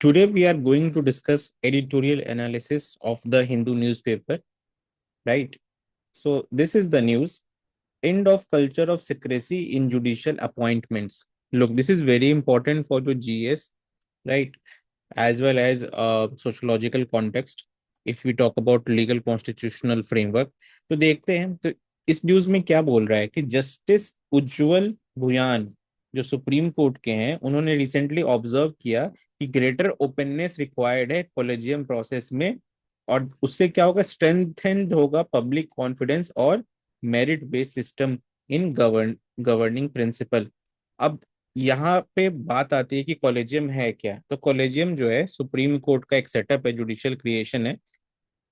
Today we are going to discuss editorial analysis of the Hindu newspaper, right? So this is the news. End of culture of secrecy in judicial appointments. Look, this is very important for the GS, right? As well as sociological context. If we talk about legal constitutional framework, तो देखते हैं तो इस news में क्या बोल रहा है कि जस्टिस उज्जवल भुयान जो सुप्रीम कोर्ट के हैं उन्होंने रिसेंटली ऑब्जर्व किया कि ग्रेटर ओपननेस रिक्वायर्ड है कॉलेजियम प्रोसेस में, और उससे क्या होगा, स्ट्रेंथेंड होगा पब्लिक कॉन्फिडेंस और merit based system in governing principle. अब यहाँ पे बात आती है कि कॉलेजियम है क्या। तो कॉलेजियम जो है सुप्रीम कोर्ट का एक सेटअप है, जुडिशियल क्रिएशन है।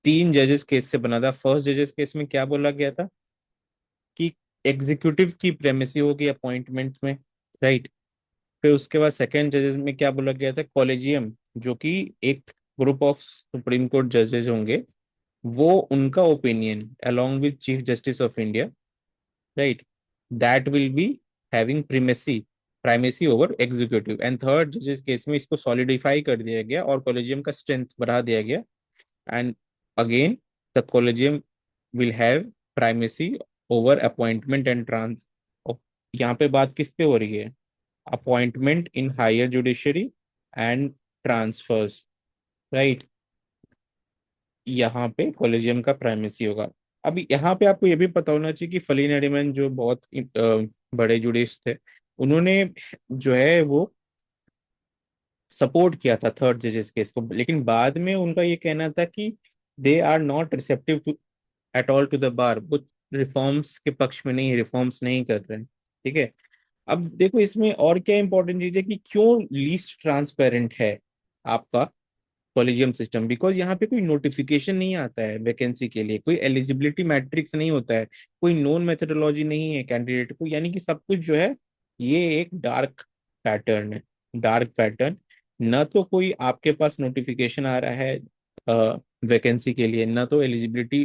3 जजेस केस से बना था। फर्स्ट जजेस केस में क्या बोला गया था कि एग्जीक्यूटिव की प्रेमेसी होगी अपॉइंटमेंट में, राइट। फिर उसके बाद सेकंड जजेस में क्या बोला गया था, कॉलेजियम जो कि एक ग्रुप ऑफ सुप्रीम कोर्ट जजेस होंगे, वो उनका opinion along with chief justice of India, right, that will be having primacy over executive. And third जजेस केस में इसको सॉलिडिफाई कर दिया गया और कॉलेजियम का स्ट्रेंथ बढ़ा दिया गया। And again the collegium will have primacy over appointment and trans. यहाँ पे बात किस पे हो रही है, appointment in higher judiciary and transfers, right. यहाँ पे कॉलेजियम का प्राइमेसी होगा। अभी यहाँ पे आपको ये भी पता होना चाहिए कि फली नरीमन जो बहुत बड़े जुडिश थे, उन्होंने जो है वो सपोर्ट किया था थर्ड जजेस केस को, लेकिन बाद में उनका ये कहना था कि they are not receptive to at all to the bar. वो रिफॉर्म्स के पक्ष में नहीं, रिफॉर्म्स नहीं कर रहे हैं, ठीक है। अब देखो इसमें और क्या इंपॉर्टेंट चीज है कि क्यों लीस्ट ट्रांसपेरेंट है आपका कॉलेजियम सिस्टम। बिकॉज यहाँ पे कोई नोटिफिकेशन नहीं आता है वैकेंसी के लिए, कोई एलिजिबिलिटी मैट्रिक्स नहीं होता है, कोई नोन मेथोडोलॉजी नहीं है कैंडिडेट को, यानी कि सब कुछ जो है ये एक डार्क पैटर्न है। डार्क पैटर्न, न तो कोई आपके पास नोटिफिकेशन आ रहा है वैकेंसी के लिए, न तो एलिजिबिलिटी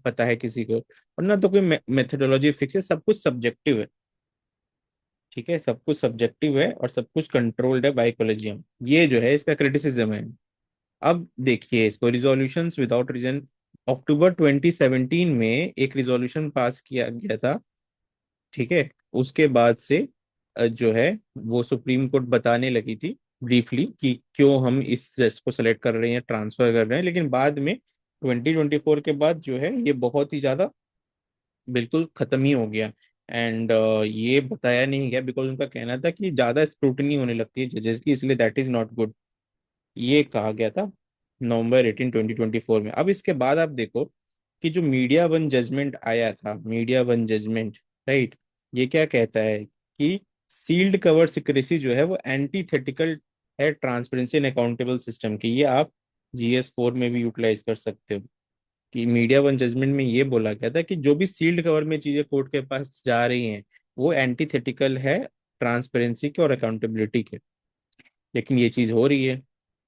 पता है किसी को, और न तो कोई मेथोडोलॉजी फिक्स है। सब कुछ सब्जेक्टिव है, ठीक है, सब कुछ सब्जेक्टिव है और सब कुछ कंट्रोल्ड है बाय कॉलेजियम। ये जो है इसका क्रिटिसिज्म है। अब देखिए इसको, रिजोल्यूशंस विदाउट रीजन। अक्टूबर 2017 में एक रिजोल्यूशन पास किया गया था, ठीक है। उसके बाद से जो है वो सुप्रीम कोर्ट बताने लगी थी ब्रीफली कि क्यों हम इस जज को सेलेक्ट कर रहे हैं, ट्रांसफर कर रहे हैं, लेकिन बाद में 2024 के बाद जो है ये बहुत ही ज्यादा बिल्कुल खत्म ही हो गया। एंड ये बताया नहीं गया बिकॉज उनका कहना था कि ज्यादा स्क्रूटनी होने लगती है जजेस की, इसलिए दैट इज नॉट गुड, ये कहा गया था नवंबर 18 2024 में। अब इसके बाद आप देखो कि जो मीडिया वन जजमेंट आया था, मीडिया वन जजमेंट, राइट, ये क्या कहता है कि सील्ड कवर सिक्रेसी जो है वो एंटीथेटिकल है ट्रांसपेरेंसी एंड अकाउंटेबल सिस्टम की। ये आप GS4 में भी यूटिलाइज कर सकते हो कि मीडिया वन जजमेंट में ये बोला गया था कि जो भी सील्ड कवर में चीजें कोर्ट के पास जा रही हैं वो एंटीथेटिकल है ट्रांसपेरेंसी के और अकाउंटेबिलिटी के, लेकिन ये चीज हो रही है।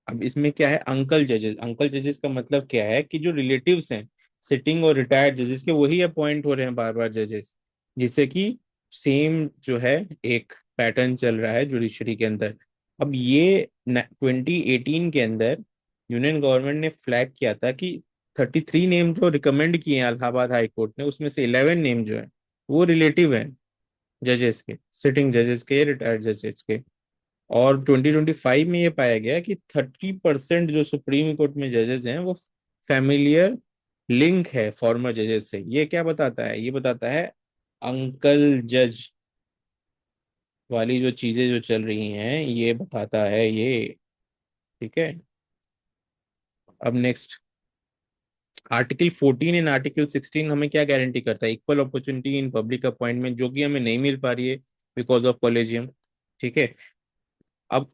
अब इसमें क्या है, अंकल जजेस। अंकल जजेस का मतलब क्या है कि जो रिलेटिव्स हैं सिटिंग और रिटायर्ड जजेस के, वही अपॉइंट हो रहे हैं बार बार जजेस, जिससे कि सेम जो है एक पैटर्न चल रहा है जुडिशरी के अंदर। अब ये 2018 के अंदर यूनियन गवर्नमेंट ने फ्लैग किया था कि 33 नेम जो रिकमेंड किए हैं इलाहाबाद हाई कोर्ट ने, उसमें से 11 नेम जो है वो रिलेटिव हैं जजेस के, सिटिंग जजेस के, रिटायर्ड जजेस के। और 2025 में ये पाया गया कि 30% जो सुप्रीम कोर्ट में जजेस हैं वो फैमिलियर लिंक है फॉर्मर जजेस से। ये क्या बताता है, ये बताता है अंकल जज वाली जो चीजें जो चल रही हैं ये बताता है ये, ठीक है। अब नेक्स्ट, आर्टिकल 14 एंड आर्टिकल 16 हमें क्या गारंटी करता है, equal opportunity in public appointment, जो कि हमें नहीं मिल पा रही है बिकॉज ऑफ कॉलेजियम, ठीक है। अब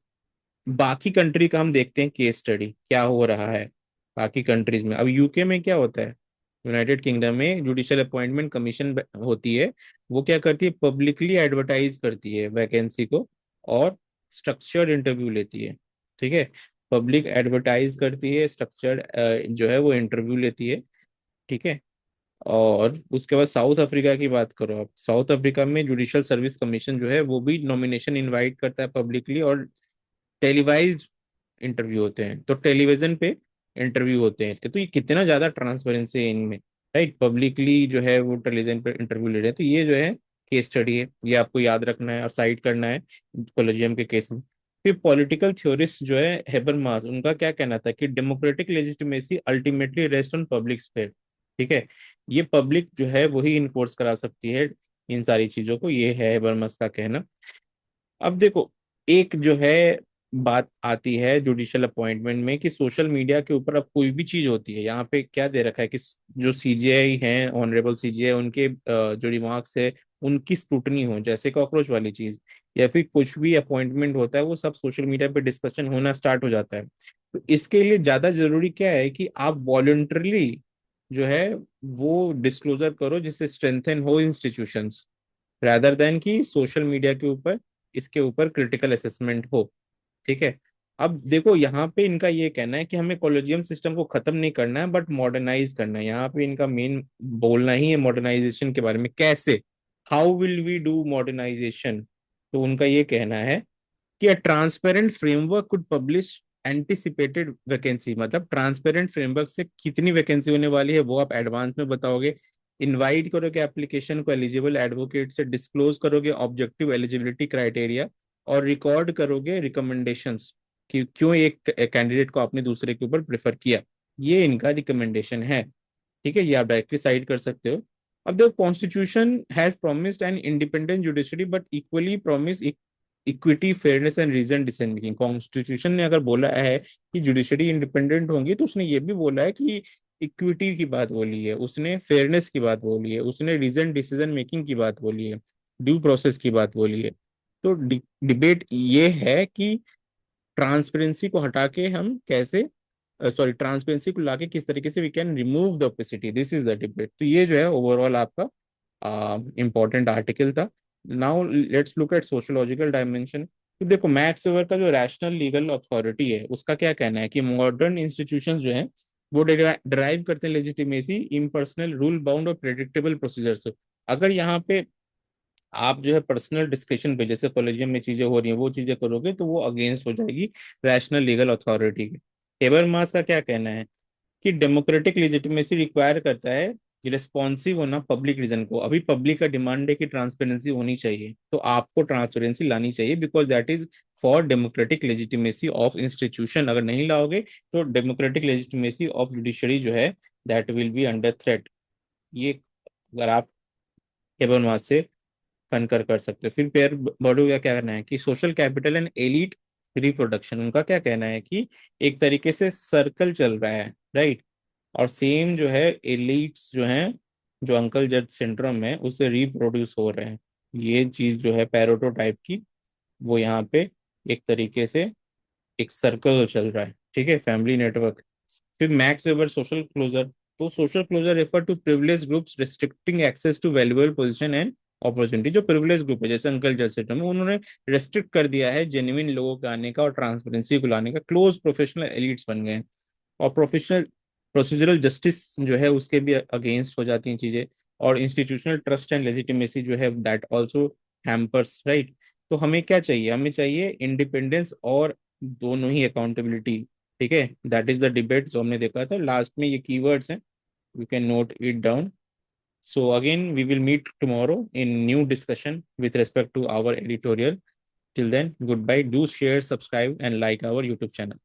बाकी कंट्री का हम देखते हैं केस स्टडी क्या हो रहा है बाकी कंट्रीज में। अब यूके में क्या होता है, यूनाइटेड किंगडम में जुडिशियल अपॉइंटमेंट कमीशन होती है। वो क्या करती है, पब्लिकली एडवर्टाइज करती है वैकेंसी को और स्ट्रक्चर्ड इंटरव्यू लेती है, ठीक है। पब्लिक एडवर्टाइज करती है, स्ट्रक्चर्ड जो है वो इंटरव्यू लेती है, ठीक है। और उसके बाद साउथ अफ्रीका की बात करो आप, साउथ अफ्रीका में जुडिशियल सर्विस कमीशन जो है वो भी नॉमिनेशन इनवाइट करता है पब्लिकली और टेलीवाइज इंटरव्यू होते हैं, तो टेलीविजन पे इंटरव्यू होते हैं इसके। तो ये कितना ज्यादा ट्रांसपेरेंसी है इनमें, राइट। पब्लिकली जो है वो टेलीविजन पे इंटरव्यू ले रहे हैं। तो ये जो है केस स्टडी है, ये आपको याद रखना है और साइट करना है कोलेजियम के केस में। फिर पॉलिटिकल थ्योरिस्ट जो है हेबरमास, उनका क्या कहना था कि democratic legitimacy ultimately rest on public sphere. ठीक है, ये पब्लिक जो है वही इन्फोर्स करा सकती है इन सारी चीजों को, ये है हेबरमास का कहना। अब देखो, एक जो है बात आती है जुडिशियल अपॉइंटमेंट में कि सोशल मीडिया के ऊपर अब कोई भी चीज होती है, यहाँ पे क्या दे रखा है कि जो सीजीआई हैं, ऑनरेबल सीजीआई, उनके जो रिमार्क्स है उनकी स्क्रूटनी हो, जैसे कॉकरोच वाली चीज, या फिर कुछ भी अपॉइंटमेंट होता है वो सब सोशल मीडिया पे डिस्कशन होना स्टार्ट हो जाता है। तो इसके लिए ज्यादा जरूरी क्या है कि आप वॉलंटरली जो है वो डिस्क्लोजर करो, जिससे स्ट्रेंथन हो इंस्टीट्यूशंस, rather देन कि सोशल मीडिया के ऊपर इसके ऊपर क्रिटिकल असेसमेंट हो। ठीक है, अब देखो यहाँ पे इनका ये कहना है कि हमें कॉलेजियम सिस्टम को खत्म नहीं करना है बट मॉडर्नाइज करना है। यहाँ पे इनका मेन बोलना ही है मॉडर्नाइजेशन के बारे में, कैसे, how will we do modernisation. तो उनका ये कहना है कि a transparent framework could publish anticipated vacancy, मतलब ट्रांसपेरेंट फ्रेमवर्क से कितनी वैकेंसी होने वाली है वो आप एडवांस में बताओगे। इनवाइट करोगे एप्लीकेशन को एलिजिबल एडवोकेट से, डिस्क्लोज करोगे ऑब्जेक्टिव एलिजिबिलिटी क्राइटेरिया, और रिकॉर्ड करोगे रिकमेंडेशंस कि क्यों एक कैंडिडेट को आपने दूसरे के ऊपर प्रेफर किया। ये इनका रिकमेंडेशन है। ठीक है, ये आप डायरेक्टली साइड कर सकते हो। अब देखो, constitution has promised an independent judiciary but equally promise equity, fairness and reason decision making. Constitution ने अगर बोला है कि जुडिशरी इंडिपेंडेंट होंगी, तो उसने ये भी बोला है कि इक्विटी की बात बोली है उसने, फेयरनेस की बात बोली है उसने, रीजन डिसीजन मेकिंग की बात बोली है, ड्यू प्रोसेस की बात बोली है। तो डिबेट ये है कि ट्रांसपेरेंसी को हटा के हम कैसे, सॉरी, ट्रांसपेरेंसी को लाके किस तरीके से we can remove the opacity, this is the debate. तो ये जो है ओवरऑल आपका इम्पोर्टेंट आर्टिकल था। Now let's look at sociological dimension. तो देखो, मैक्स वेबर का जो रैशनल लीगल अथॉरिटी है उसका क्या कहना है कि मॉडर्न इंस्टीट्यूशंस जो हैं वो डिराइव करते हैं लेजिटिमेसी इम्पर्सनल, रूल बाउंड और प्रेडिक्टेबल प्रोसीजर से। अगर यहाँ पे आप जो है पर्सनल डिस्क्रिप्शन पे, जैसे कॉलेजियम में चीजें हो रही हैं वो चीजें करोगे, तो वो अगेंस्ट हो जाएगी रैशनल लीगल अथॉरिटी के। हेबरमास का क्या कहना है कि डेमोक्रेटिक लेजिटिमेसी रिक्वायर करता है रिस्पॉन्सिव होना पब्लिक रीजन को। अभी पब्लिक का डिमांड है कि ट्रांसपेरेंसी होनी चाहिए, तो आपको ट्रांसपेरेंसी लानी चाहिए, because that is for democratic legitimacy of institution. अगर नहीं लाओगे तो डेमोक्रेटिक लेजिटिमेसी ऑफ जुडिशरी जो है that will be under threat. ये अगर आप हेबरमास से कनकर कर सकते हो। फिर पेयर बर्डू का क्या कहना है कि social capital and elite reproduction, उनका क्या कहना है कि एक तरीके से सर्कल चल रहा है, राइट। और सेम जो है एलिट्स जो हैं, जो अंकल जज सिंड्रोम है, उससे रिप्रोड्यूस हो रहे हैं। ये चीज जो है पैरोटो टाइप की, वो यहाँ पे एक तरीके से एक सर्कल चल रहा है। ठीक है, फैमिली नेटवर्क। फिर मैक्स वेबर सोशल क्लोजर, तो social closure refer to privilege groups restricting access to valuable position and opportunity. जो प्रिविलेज ग्रुप है जैसे अंकल जैसे टर्म, उन्होंने रेस्ट्रिक्ट कर दिया है जेन्युइन लोगों के आने का और ट्रांसपेरेंसी को लाने का, क्लोज प्रोफेशनल एलिट्स बन गए हैं। और प्रोफेशनल प्रोसीजरल जस्टिस जो है उसके भी अगेंस्ट हो जाती हैं चीजें। और इंस्टीट्यूशनल ट्रस्ट एंड लेजिटिमेसी जो है दैट आल्सो हैम्पर्स, राइट। तो हमें क्या चाहिए, हमें चाहिए इंडिपेंडेंस और दोनों ही अकाउंटेबिलिटी। ठीक है, दैट इज द डिबेट जो हमने देखा था। लास्ट में ये कीवर्ड्स हैं, you can note it down. So again we will meet tomorrow in new discussion with respect to our editorial. Till then, goodbye. Do share, subscribe and like our YouTube channel.